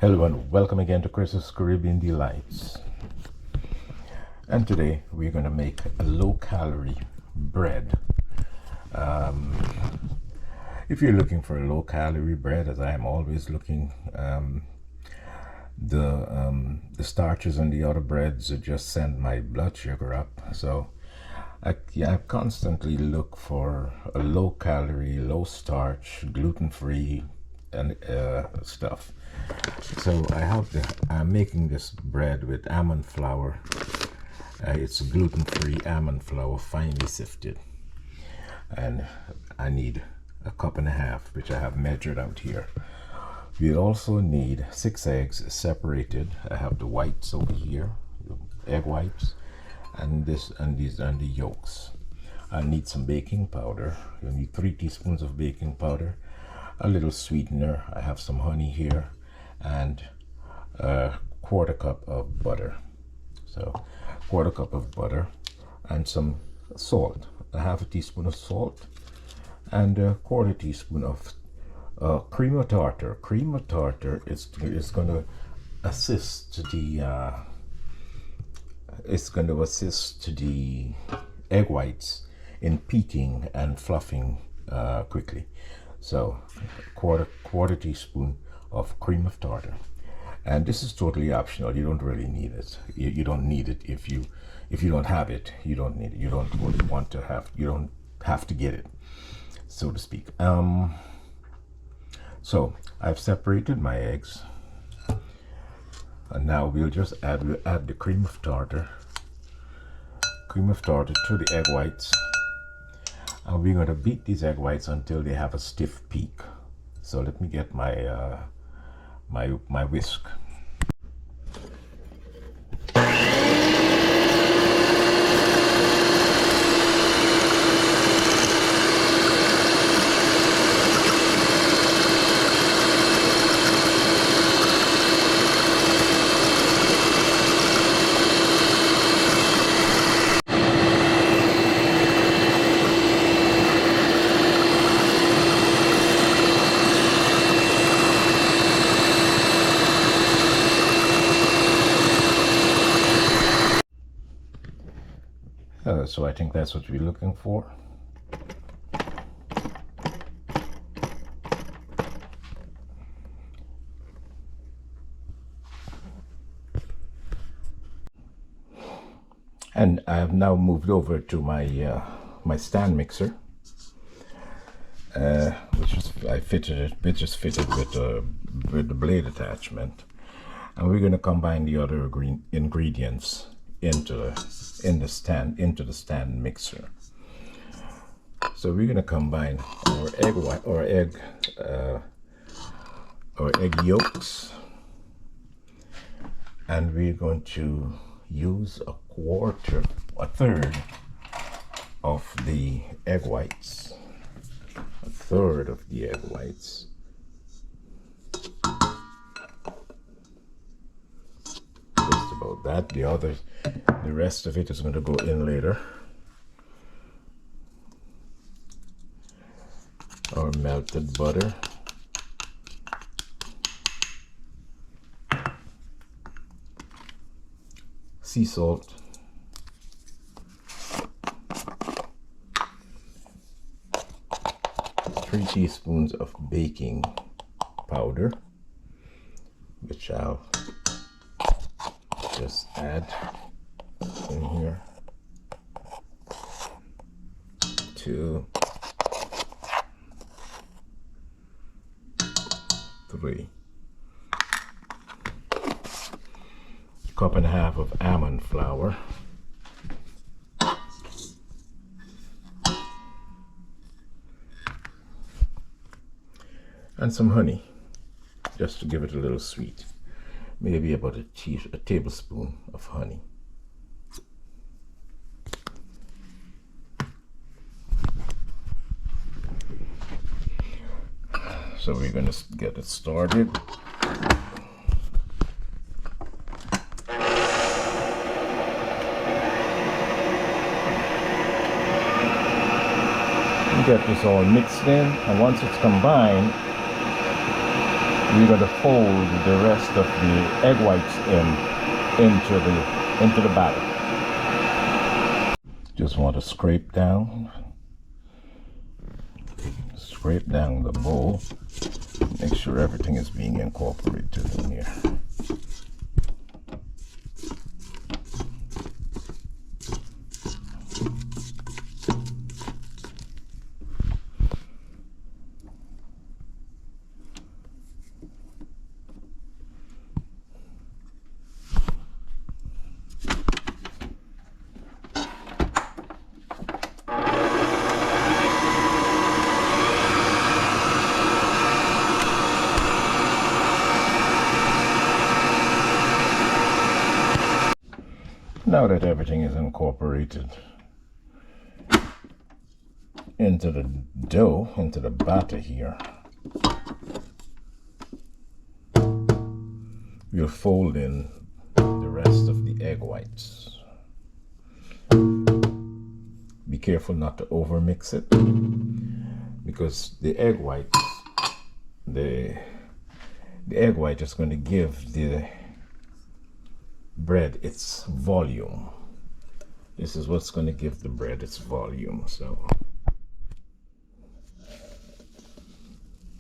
Hello and welcome again to Chris's Caribbean Delights. And today we're going to make a low-calorie bread. If you're looking for a low-calorie bread, as I am always looking, the starches on the other breads just send my blood sugar up. So I constantly look for a low-calorie, low-starch, gluten-free and stuff. So I'm making this bread with almond flour. It's gluten-free almond flour, finely sifted, and I need a cup and a half, which I have measured out here. We also need 6 eggs separated. I have the whites over here, egg whites, and the yolks. I need some baking powder. You need 3 teaspoons of baking powder, a little sweetener. I have some honey here, and a quarter cup of butter. So quarter cup of butter and some salt, a half a teaspoon of salt, and a quarter teaspoon of cream of tartar. Cream of tartar is going to assist the egg whites in peaking and fluffing quickly. So quarter teaspoon of cream of tartar, and this is totally optional. You don't really need it. You don't need it if you don't have it. You don't need it. You don't really want to have. You don't have to get it, so to speak. So I've separated my eggs, and now we'll just add the cream of tartar to the egg whites, and we're going to beat these egg whites until they have a stiff peak. So let me get my my whisk. So I think that's what we're looking for. And I have now moved over to my my stand mixer, which is fitted with the blade attachment, and we're going to combine the other ingredients into the stand mixer. So we're going to combine our egg yolks, and we're going to use a third of the egg whites. Just about that. The rest of it is going to go in later. Our melted butter, sea salt, three teaspoons of baking powder, which I'll just add in here. 2, 3. Cup and a half of almond flour. And some honey, just to give it a little sweet. Maybe about a tablespoon of honey. So we're going to get it started. Get this all mixed in, and once it's combined, we're going to fold the rest of the egg whites into the batter. Just want to scrape down the bowl, make sure everything is being incorporated in here. Now that everything is incorporated into the dough, into the batter here, we'll fold in the rest of the egg whites. Be careful not to overmix it, because the egg whites, the egg white is going to give the bread its volume. This is what's going to give the bread its volume. So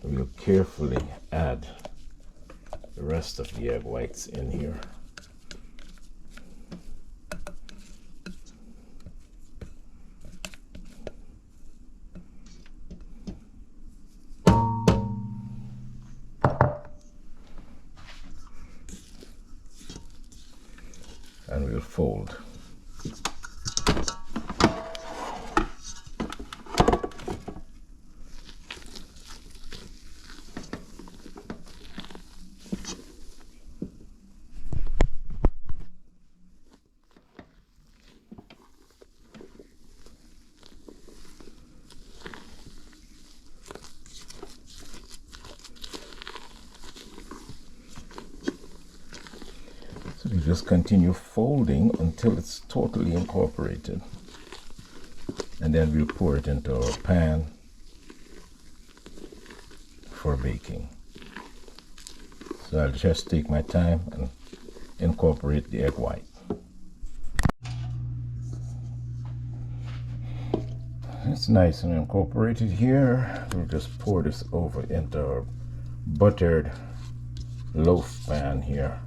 we'll carefully add the rest of the egg whites in here. And we'll fold. So we just continue folding until it's totally incorporated. And then we'll pour it into our pan for baking. So I'll just take my time and incorporate the egg white. It's nice and incorporated here. We'll just pour this over into our buttered loaf pan here.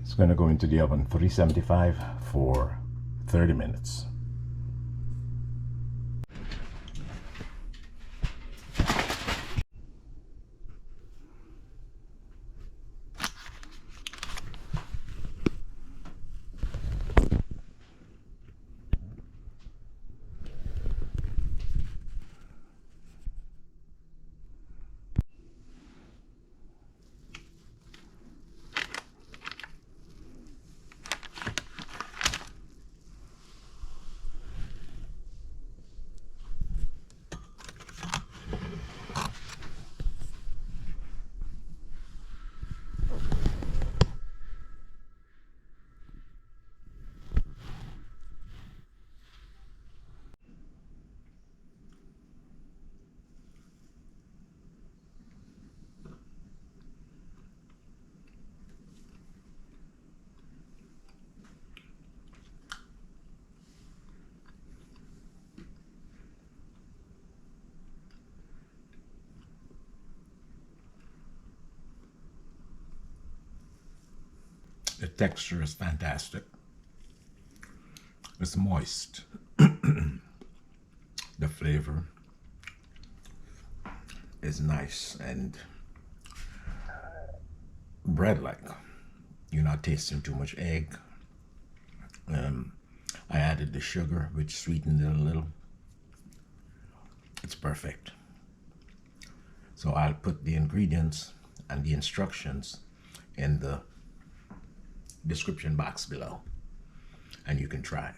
It's going to go into the oven 375 for 30 minutes. The texture is fantastic. It's moist. The flavor is nice and bread-like. You're not tasting too much egg. I added the sugar, which sweetened it a little. It's perfect. So I'll put the ingredients and the instructions in the description box below, and you can try it.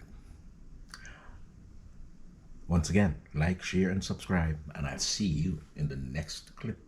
Once again, like, share, and subscribe, and I'll see you in the next clip.